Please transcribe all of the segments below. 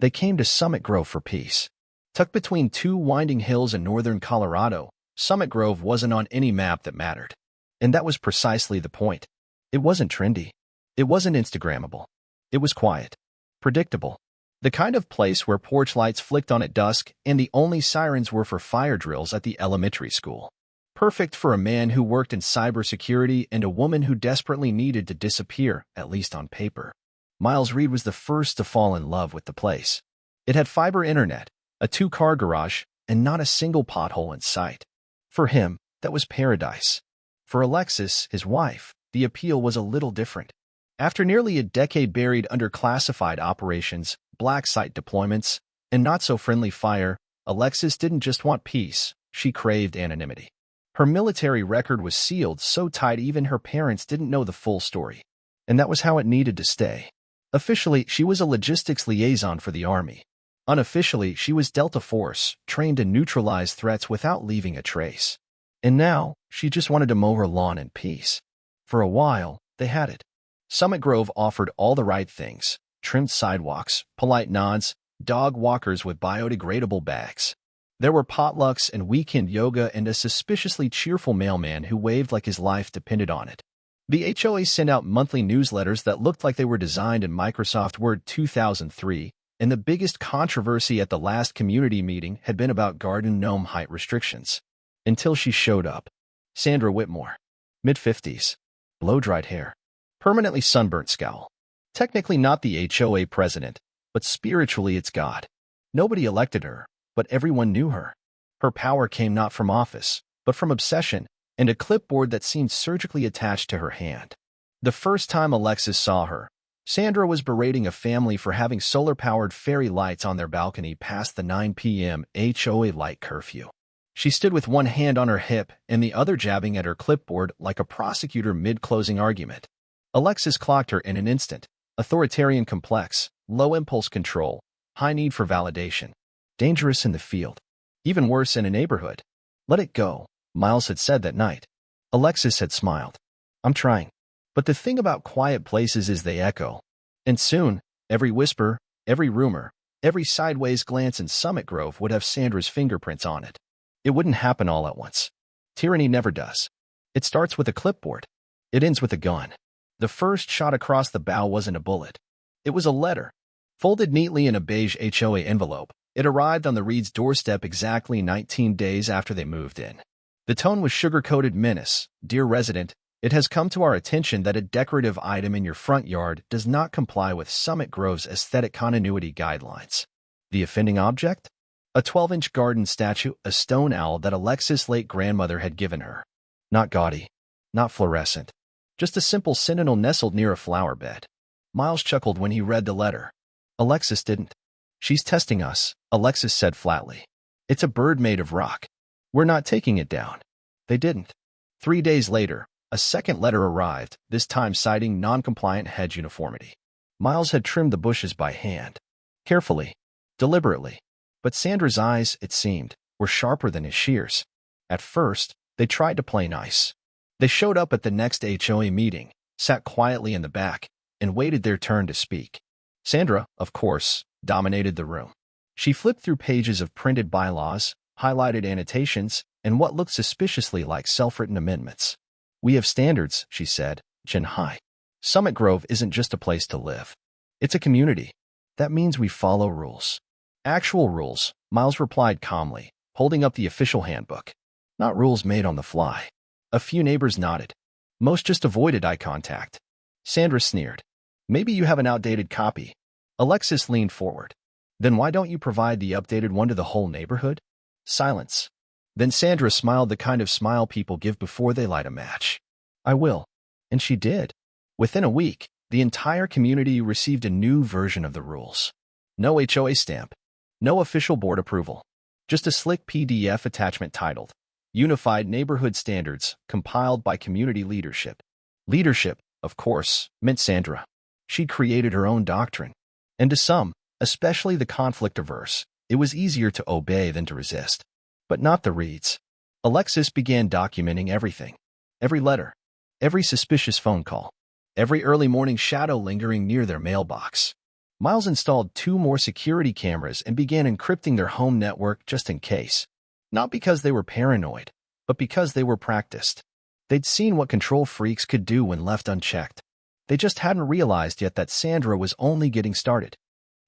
They came to Summit Grove for peace. Tucked between two winding hills in northern Colorado, Summit Grove wasn't on any map that mattered. And that was precisely the point. It wasn't trendy. It wasn't Instagrammable. It was quiet. Predictable. The kind of place where porch lights flicked on at dusk and the only sirens were for fire drills at the elementary school. Perfect for a man who worked in cybersecurity and a woman who desperately needed to disappear, at least on paper. Miles Reed was the first to fall in love with the place. It had fiber internet, a two-car garage, and not a single pothole in sight. For him, that was paradise. For Alexis, his wife, the appeal was a little different. After nearly a decade buried under classified operations, black site deployments, and not-so-friendly fire, Alexis didn't just want peace, she craved anonymity. Her military record was sealed so tight even her parents didn't know the full story. And that was how it needed to stay. Officially, she was a logistics liaison for the Army. Unofficially, she was Delta Force, trained to neutralize threats without leaving a trace. And now, she just wanted to mow her lawn in peace. For a while, they had it. Summit Grove offered all the right things: trimmed sidewalks, polite nods, dog walkers with biodegradable bags. There were potlucks and weekend yoga and a suspiciously cheerful mailman who waved like his life depended on it. The HOA sent out monthly newsletters that looked like they were designed in Microsoft Word 2003, and the biggest controversy at the last community meeting had been about garden gnome height restrictions. Until she showed up. Sandra Whitmore. Mid-50s. Blow-dried hair. Permanently sunburnt scowl. Technically not the HOA president, but spiritually it's God. Nobody elected her, but everyone knew her. Her power came not from office, but from obsession, and a clipboard that seemed surgically attached to her hand. The first time Alexis saw her, Sandra was berating a family for having solar-powered fairy lights on their balcony past the 9 p.m. HOA light curfew. She stood with one hand on her hip and the other jabbing at her clipboard like a prosecutor mid-closing argument. Alexis clocked her in an instant. Authoritarian complex, low impulse control, high need for validation. Dangerous in the field. Even worse in a neighborhood. Let it go, Miles had said that night. Alexis had smiled. I'm trying. But the thing about quiet places is they echo. And soon, every whisper, every rumor, every sideways glance in Summit Grove would have Sandra's fingerprints on it. It wouldn't happen all at once. Tyranny never does. It starts with a clipboard. It ends with a gun. The first shot across the bow wasn't a bullet. It was a letter. Folded neatly in a beige HOA envelope, it arrived on the Reeds' doorstep exactly 19 days after they moved in. The tone was sugar-coated menace. Dear resident, it has come to our attention that a decorative item in your front yard does not comply with Summit Grove's aesthetic continuity guidelines. The offending object? A 12-inch garden statue, a stone owl that Alexis' late grandmother had given her. Not gaudy. Not fluorescent. Just a simple sentinel nestled near a flower bed. Miles chuckled when he read the letter. Alexis didn't. She's testing us, Alexis said flatly. It's a bird made of rock. We're not taking it down. They didn't. 3 days later, a second letter arrived, this time citing non-compliant hedge uniformity. Miles had trimmed the bushes by hand. Carefully. Deliberately. But Sandra's eyes, it seemed, were sharper than his shears. At first, they tried to play nice. They showed up at the next HOA meeting, sat quietly in the back, and waited their turn to speak. Sandra, of course, dominated the room. She flipped through pages of printed bylaws, highlighted annotations, and what looked suspiciously like self-written amendments. We have standards, she said, chin high. Summit Grove isn't just a place to live. It's a community. That means we follow rules. Actual rules, Miles replied calmly, holding up the official handbook. Not rules made on the fly. A few neighbors nodded. Most just avoided eye contact. Sandra sneered. Maybe you have an outdated copy. Alexis leaned forward. Then why don't you provide the updated one to the whole neighborhood? Silence. Then Sandra smiled the kind of smile people give before they light a match. I will. And she did. Within a week, the entire community received a new version of the rules. No HOA stamp. No official board approval. Just a slick PDF attachment titled Unified Neighborhood Standards, compiled by community leadership. Leadership, of course, meant Sandra. She'd created her own doctrine. And to some, especially the conflict-averse, it was easier to obey than to resist. But not the Reeds. Alexis began documenting everything. Every letter. Every suspicious phone call. Every early morning shadow lingering near their mailbox. Miles installed 2 more security cameras and began encrypting their home network just in case. Not because they were paranoid, but because they were practiced. They'd seen what control freaks could do when left unchecked. They just hadn't realized yet that Sandra was only getting started.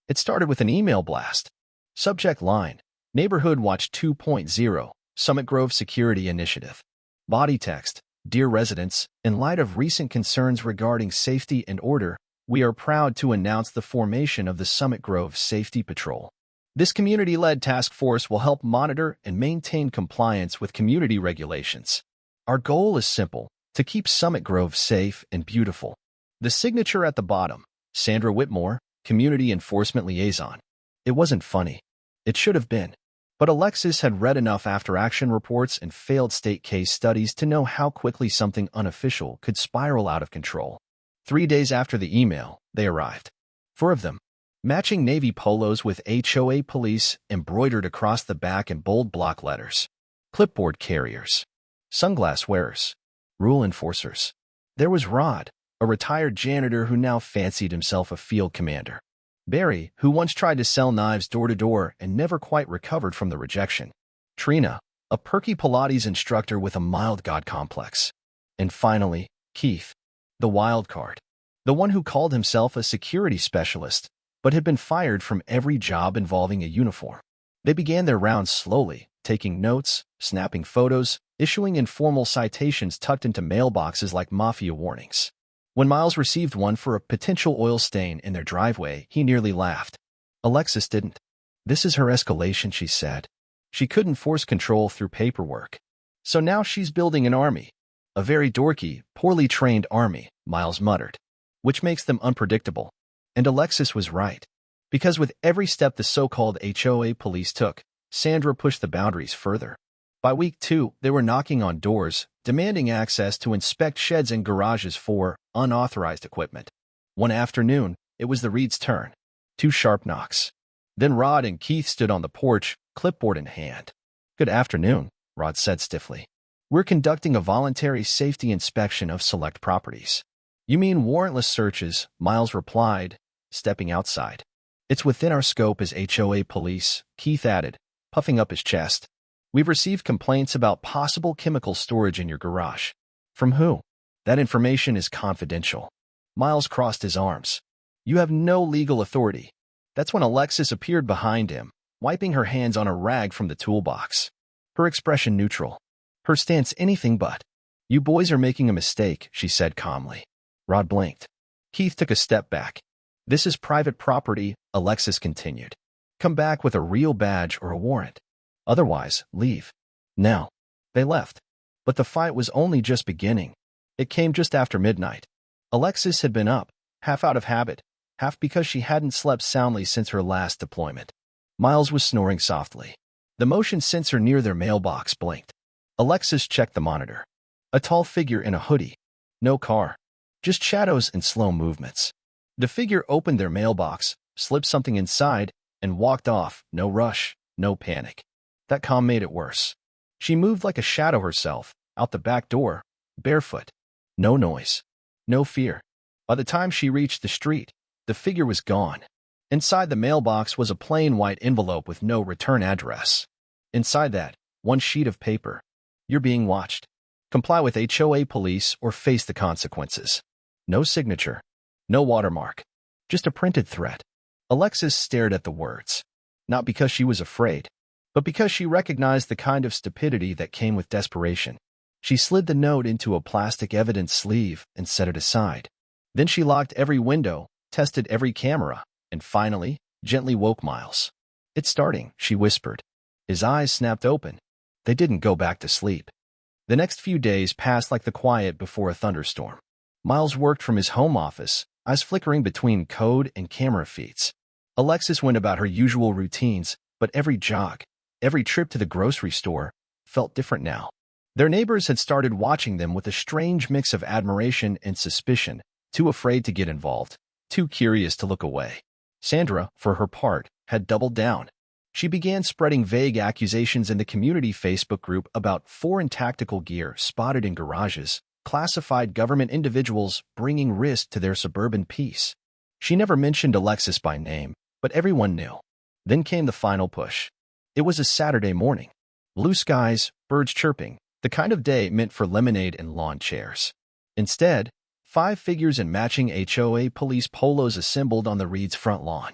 It started with an email blast. Subject line: Neighborhood Watch 2.0, Summit Grove Security Initiative. Body text: Dear residents, in light of recent concerns regarding safety and order, we are proud to announce the formation of the Summit Grove Safety Patrol. This community-led task force will help monitor and maintain compliance with community regulations. Our goal is simple: to keep Summit Grove safe and beautiful. The signature at the bottom: Sandra Whitmore, Community Enforcement Liaison. It wasn't funny. It should have been. But Alexis had read enough after-action reports and failed state case studies to know how quickly something unofficial could spiral out of control. 3 days after the email, they arrived. 4 of them. Matching navy polos with HOA Police embroidered across the back in bold block letters. Clipboard carriers. Sunglass wearers. Rule enforcers. There was Rod, a retired janitor who now fancied himself a field commander. Barry, who once tried to sell knives door-to-door and never quite recovered from the rejection. Trina, a perky Pilates instructor with a mild god complex. And finally, Keith, the wild card. The one who called himself a security specialist, but had been fired from every job involving a uniform. They began their rounds slowly, taking notes, snapping photos, issuing informal citations tucked into mailboxes like mafia warnings. When Miles received one for a potential oil stain in their driveway, he nearly laughed. Alexis didn't. This is her escalation, she said. She couldn't force control through paperwork. So now she's building an army. A very dorky, poorly trained army, Miles muttered. Which makes them unpredictable. And Alexis was right. Because with every step the so-called HOA Police took, Sandra pushed the boundaries further. By week 2, they were knocking on doors, demanding access to inspect sheds and garages for unauthorized equipment. One afternoon, it was the Reeds' turn. 2 sharp knocks. Then Rod and Keith stood on the porch, clipboard in hand. Good afternoon, Rod said stiffly. We're conducting a voluntary safety inspection of select properties. You mean warrantless searches, Miles replied, stepping outside. It's within our scope as HOA Police, Keith added, puffing up his chest. We've received complaints about possible chemical storage in your garage. From who? That information is confidential. Miles crossed his arms. You have no legal authority. That's when Alexis appeared behind him, wiping her hands on a rag from the toolbox. Her expression neutral. Her stance anything but. You boys are making a mistake, she said calmly. Rod blinked. Keith took a step back. This is private property, Alexis continued. Come back with a real badge or a warrant. Otherwise, leave. Now. They left. But the fight was only just beginning. It came just after midnight. Alexis had been up, half out of habit, half because she hadn't slept soundly since her last deployment. Miles was snoring softly. The motion sensor near their mailbox blinked. Alexis checked the monitor. A tall figure in a hoodie. No car. Just shadows and slow movements. The figure opened their mailbox, slipped something inside, and walked off. No rush, no panic. That calm made it worse. She moved like a shadow herself, out the back door, barefoot. No noise. No fear. By the time she reached the street, the figure was gone. Inside the mailbox was a plain white envelope with no return address. Inside that, one sheet of paper. You're being watched. Comply with HOA Police or face the consequences. No signature. No watermark. Just a printed threat. Alexis stared at the words. Not because she was afraid, but because she recognized the kind of stupidity that came with desperation. She slid the note into a plastic evidence sleeve and set it aside. Then she locked every window, tested every camera, and finally, gently woke Miles. It's starting, she whispered. His eyes snapped open. They didn't go back to sleep. The next few days passed like the quiet before a thunderstorm. Miles worked from his home office, eyes flickering between code and camera feeds. Alexis went about her usual routines, but every jog, every trip to the grocery store, felt different now. Their neighbors had started watching them with a strange mix of admiration and suspicion, too afraid to get involved, too curious to look away. Sandra, for her part, had doubled down. She began spreading vague accusations in the community Facebook group about foreign tactical gear spotted in garages, classified government individuals bringing risk to their suburban peace. She never mentioned Alexis by name, but everyone knew. Then came the final push. It was a Saturday morning. Blue skies, birds chirping, the kind of day meant for lemonade and lawn chairs. Instead, 5 figures in matching HOA Police polos assembled on the Reed's front lawn.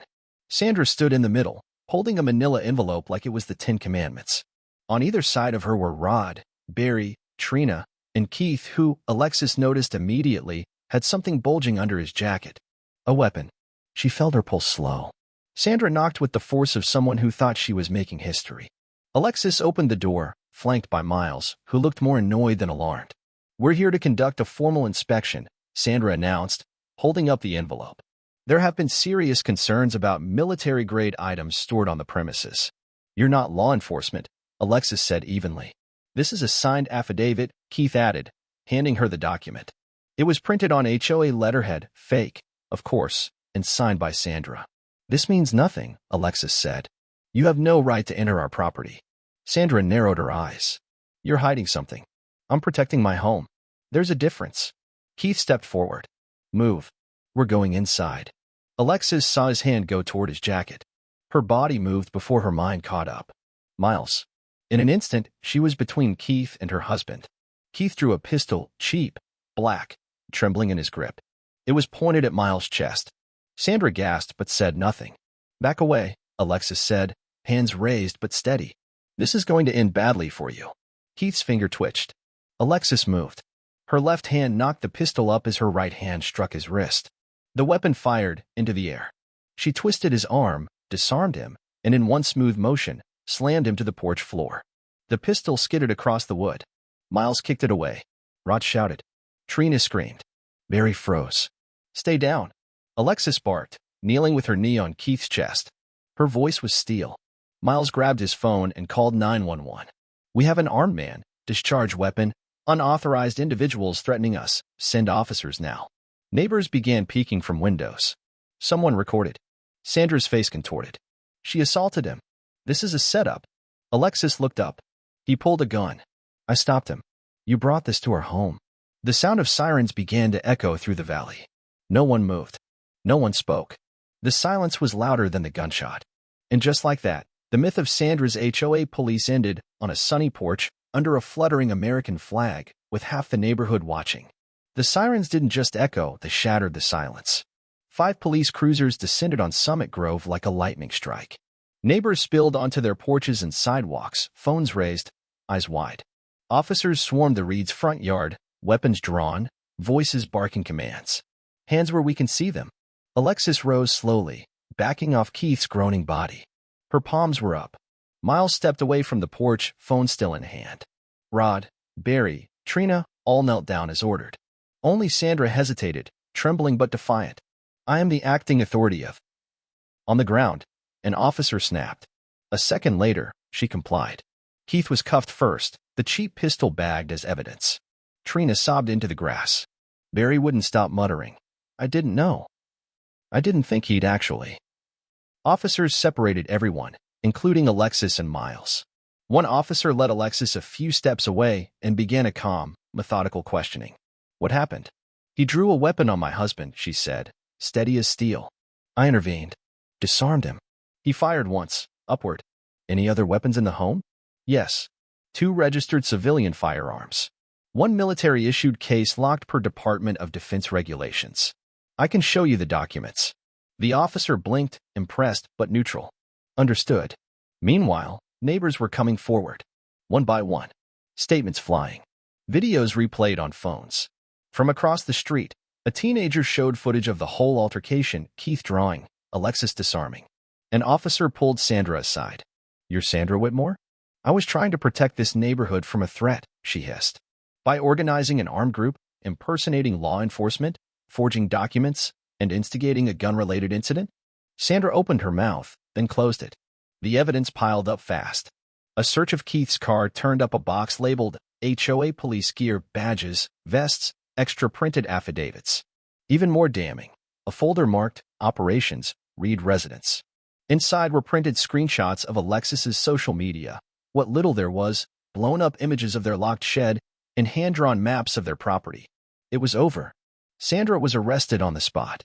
Sandra stood in the middle, holding a manila envelope like it was the 10 Commandments. On either side of her were Rod, Barry, Trina, and Keith, who, Alexis noticed immediately, had something bulging under his jacket. A weapon. She felt her pulse slow. Sandra knocked with the force of someone who thought she was making history. Alexis opened the door, flanked by Miles, who looked more annoyed than alarmed. "We're here to conduct a formal inspection," Sandra announced, holding up the envelope. "There have been serious concerns about military-grade items stored on the premises." "You're not law enforcement," Alexis said evenly. "This is a signed affidavit," Keith added, handing her the document. It was printed on HOA letterhead, fake, of course, and signed by Sandra. "This means nothing," Alexis said. "You have no right to enter our property." Sandra narrowed her eyes. "You're hiding something." "I'm protecting my home." "There's a difference." Keith stepped forward. "Move. We're going inside." Alexis saw his hand go toward his jacket. Her body moved before her mind caught up. Miles. In an instant, she was between Keith and her husband. Keith drew a pistol, cheap, black, trembling in his grip. It was pointed at Miles' chest. Sandra gasped but said nothing. "Back away," Alexis said, hands raised but steady. "This is going to end badly for you." Keith's finger twitched. Alexis moved. Her left hand knocked the pistol up as her right hand struck his wrist. The weapon fired into the air. She twisted his arm, disarmed him, and in one smooth motion, slammed him to the porch floor. The pistol skidded across the wood. Miles kicked it away. Rod shouted. Trina screamed. Barry froze. "Stay down," Alexis barked, kneeling with her knee on Keith's chest. Her voice was steel. Miles grabbed his phone and called 911. "We have an armed man, discharged weapon, unauthorized individuals threatening us. Send officers now." Neighbors began peeking from windows. Someone recorded. Sandra's face contorted. "She assaulted him. This is a setup." Alexis looked up. "He pulled a gun. I stopped him. You brought this to our home." The sound of sirens began to echo through the valley. No one moved. No one spoke. The silence was louder than the gunshot. And just like that, the myth of Sandra's HOA Police ended on a sunny porch under a fluttering American flag, with half the neighborhood watching. The sirens didn't just echo, they shattered the silence. 5 police cruisers descended on Summit Grove like a lightning strike. Neighbors spilled onto their porches and sidewalks, phones raised, eyes wide. Officers swarmed the Reed's front yard, weapons drawn, voices barking commands. Hands where we can see them. Alexis rose slowly, backing off Keith's groaning body. Her palms were up. Miles stepped away from the porch, phone still in hand. Rod, Barry, Trina all knelt down as ordered. Only Sandra hesitated, trembling but defiant. "I am the acting authority of..." On the ground, an officer snapped. A second later, she complied. Keith was cuffed first, the cheap pistol bagged as evidence. Trina sobbed into the grass. Barry wouldn't stop muttering. "I didn't know. I didn't think he'd actually..." Officers separated everyone, including Alexis and Miles. One officer led Alexis a few steps away and began a calm, methodical questioning. "What happened?" "He drew a weapon on my husband," she said, steady as steel. "I intervened. Disarmed him. He fired once, upward." "Any other weapons in the home?" "Yes. 2 registered civilian firearms. 1 military-issued case locked per Department of Defense regulations. I can show you the documents." The officer blinked, impressed but neutral. "Understood." Meanwhile, neighbors were coming forward. One by one. Statements flying. Videos replayed on phones. From across the street, a teenager showed footage of the whole altercation, Keith drawing, Alexis disarming. An officer pulled Sandra aside. "You're Sandra Whitmore?" "I was trying to protect this neighborhood from a threat," she hissed. "By organizing an armed group, impersonating law enforcement, forging documents, and instigating a gun-related incident?" Sandra opened her mouth, then closed it. The evidence piled up fast. A search of Keith's car turned up a box labeled HOA Police gear, badges, vests, extra printed affidavits. Even more damning, a folder marked Operations, Reed Residence. Inside were printed screenshots of Alexis's social media, what little there was, blown-up images of their locked shed, and hand-drawn maps of their property. It was over. Sandra was arrested on the spot.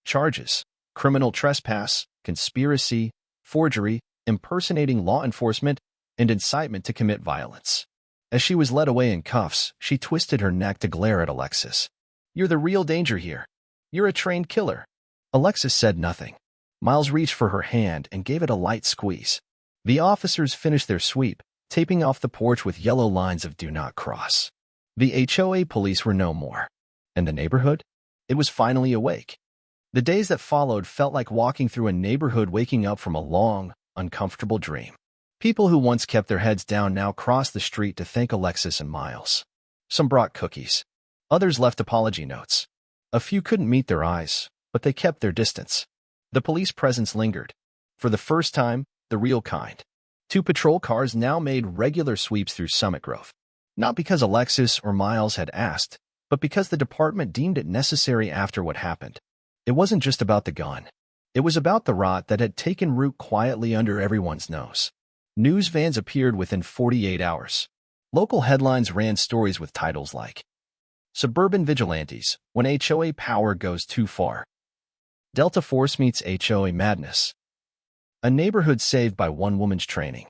Charges: criminal trespass, conspiracy, forgery, impersonating law enforcement, and incitement to commit violence. As she was led away in cuffs, she twisted her neck to glare at Alexis. "You're the real danger here. You're a trained killer." Alexis said nothing. Miles reached for her hand and gave it a light squeeze. The officers finished their sweep, taping off the porch with yellow lines of "Do Not Cross." The HOA police were no more. And the neighborhood? It was finally awake. The days that followed felt like walking through a neighborhood waking up from a long, uncomfortable dream. People who once kept their heads down now crossed the street to thank Alexis and Miles. Some brought cookies. Others left apology notes. A few couldn't meet their eyes, but they kept their distance. The police presence lingered. For the first time, the real kind. 2 patrol cars now made regular sweeps through Summit Grove. Not because Alexis or Miles had asked, but because the department deemed it necessary after what happened. It wasn't just about the gun. It was about the rot that had taken root quietly under everyone's nose. News vans appeared within 48 hours. Local headlines ran stories with titles like "Suburban Vigilantes, When HOA Power Goes Too Far." "Delta Force Meets HOA Madness." "A Neighborhood Saved by One Woman's Training."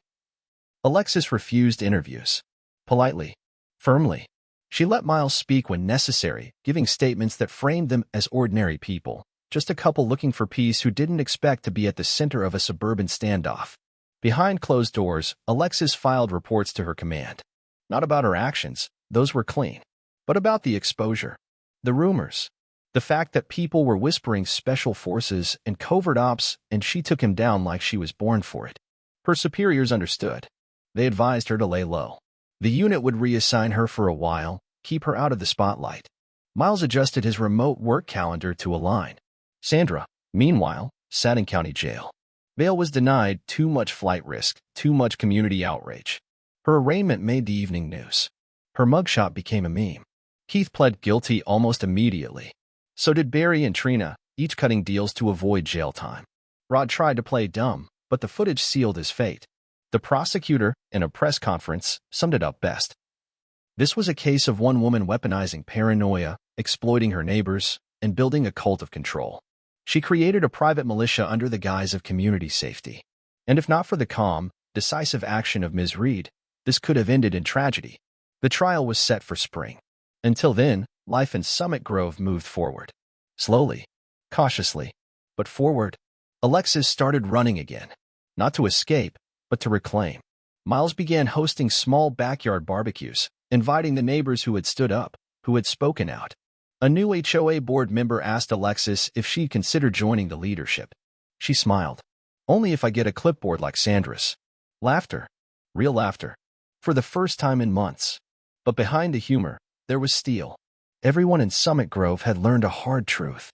Alexis refused interviews. Politely, firmly. She let Miles speak when necessary, giving statements that framed them as ordinary people, just a couple looking for peace who didn't expect to be at the center of a suburban standoff. Behind closed doors, Alexis filed reports to her command. Not about her actions, those were clean, but about the exposure, the rumors, the fact that people were whispering special forces and covert ops, and she took him down like she was born for it. Her superiors understood. They advised her to lay low. The unit would reassign her for a while, keep her out of the spotlight. Miles adjusted his remote work calendar to align. Sandra, meanwhile, sat in county jail. Bail was denied, too much flight risk, too much community outrage. Her arraignment made the evening news. Her mugshot became a meme. Keith pled guilty almost immediately. So did Barry and Trina, each cutting deals to avoid jail time. Rod tried to play dumb, but the footage sealed his fate. The prosecutor, in a press conference, summed it up best. This was a case of one woman weaponizing paranoia, exploiting her neighbors, and building a cult of control. She created a private militia under the guise of community safety. And if not for the calm, decisive action of Ms. Reed, this could have ended in tragedy. The trial was set for spring. Until then, life in Summit Grove moved forward. Slowly, cautiously, but forward. Alexis started running again. Not to escape, but to reclaim. Miles began hosting small backyard barbecues, inviting the neighbors who had stood up, who had spoken out. A new HOA board member asked Alexis if she'd consider joining the leadership. She smiled. "Only if I get a clipboard like Sandra's." Laughter. Real laughter. For the first time in months. But behind the humor, there was steel. Everyone in Summit Grove had learned a hard truth.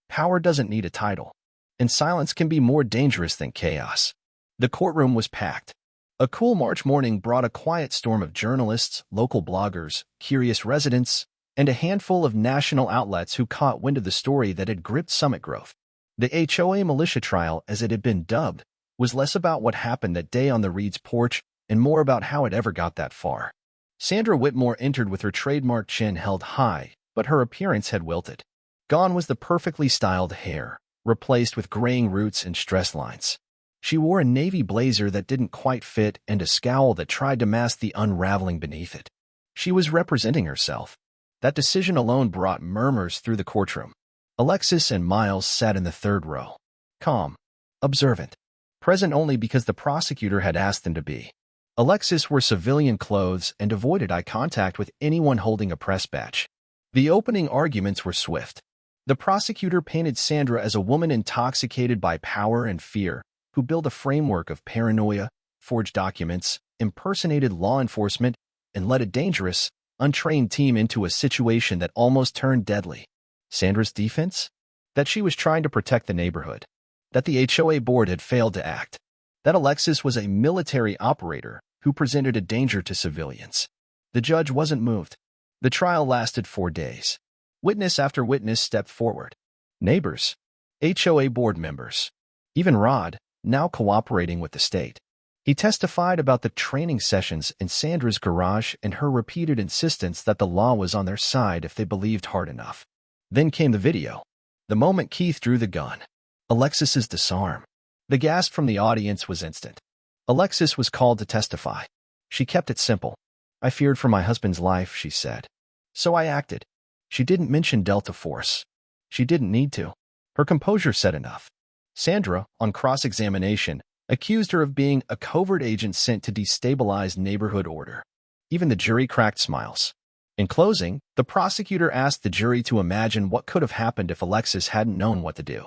Power doesn't need a title. And silence can be more dangerous than chaos. The courtroom was packed. A cool March morning brought a quiet storm of journalists, local bloggers, curious residents, and a handful of national outlets who caught wind of the story that had gripped Summit Grove. The HOA militia trial, as it had been dubbed, was less about what happened that day on the Reed's porch and more about how it ever got that far. Sandra Whitmore entered with her trademark chin held high, but her appearance had wilted. Gone was the perfectly styled hair, replaced with graying roots and stress lines. She wore a navy blazer that didn't quite fit and a scowl that tried to mask the unraveling beneath it. She was representing herself. That decision alone brought murmurs through the courtroom. Alexis and Miles sat in the third row. Calm. Observant. Present only because the prosecutor had asked them to be. Alexis wore civilian clothes and avoided eye contact with anyone holding a press badge. The opening arguments were swift. The prosecutor painted Sandra as a woman intoxicated by power and fear, who built a framework of paranoia, forged documents, impersonated law enforcement, and led a dangerous, untrained team into a situation that almost turned deadly. Sandra's defense? That she was trying to protect the neighborhood. That the HOA board had failed to act. That Alexis was a military operator who presented a danger to civilians. The judge wasn't moved. The trial lasted 4 days. Witness after witness stepped forward. Neighbors. HOA board members. Even Rod, now cooperating with the state. He testified about the training sessions in Sandra's garage and her repeated insistence that the law was on their side if they believed hard enough. Then came the video. The moment Keith drew the gun, Alexis's disarm. The gasp from the audience was instant. Alexis was called to testify. She kept it simple. I feared for my husband's life, she said. So I acted. She didn't mention Delta Force. She didn't need to. Her composure said enough. Sandra, on cross-examination, accused her of being a covert agent sent to destabilize neighborhood order. Even the jury cracked smiles. In closing, the prosecutor asked the jury to imagine what could have happened if Alexis hadn't known what to do.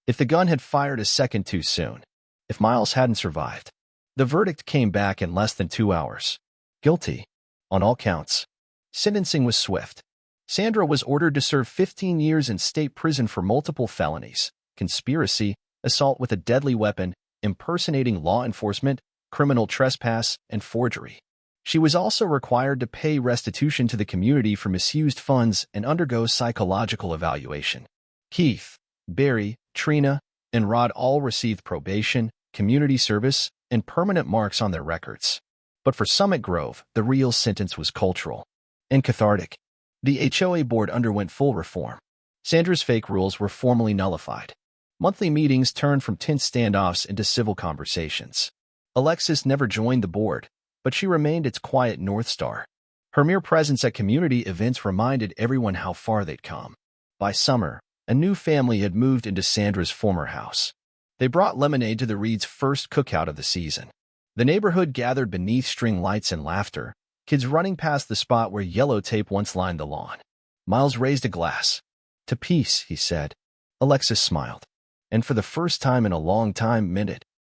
If the gun had fired a second too soon. If Miles hadn't survived. The verdict came back in less than 2 hours. Guilty. On all counts. Sentencing was swift. Sandra was ordered to serve 15 years in state prison for multiple felonies, conspiracy, assault with a deadly weapon, impersonating law enforcement, criminal trespass, and forgery. She was also required to pay restitution to the community for misused funds and undergo psychological evaluation. Keith, Barry, Trina, and Rod all received probation, community service, and permanent marks on their records. But for Summit Grove, the real sentence was cultural and cathartic. The HOA board underwent full reform. Sandra's fake rules were formally nullified. Monthly meetings turned from tense standoffs into civil conversations. Alexis never joined the board, but she remained its quiet North Star. Her mere presence at community events reminded everyone how far they'd come. By summer, a new family had moved into Sandra's former house. They brought lemonade to the Reeds' first cookout of the season. The neighborhood gathered beneath string lights and laughter, kids running past the spot where yellow tape once lined the lawn. Miles raised a glass. To peace, he said. Alexis smiled. And for the first time in a long time meant it.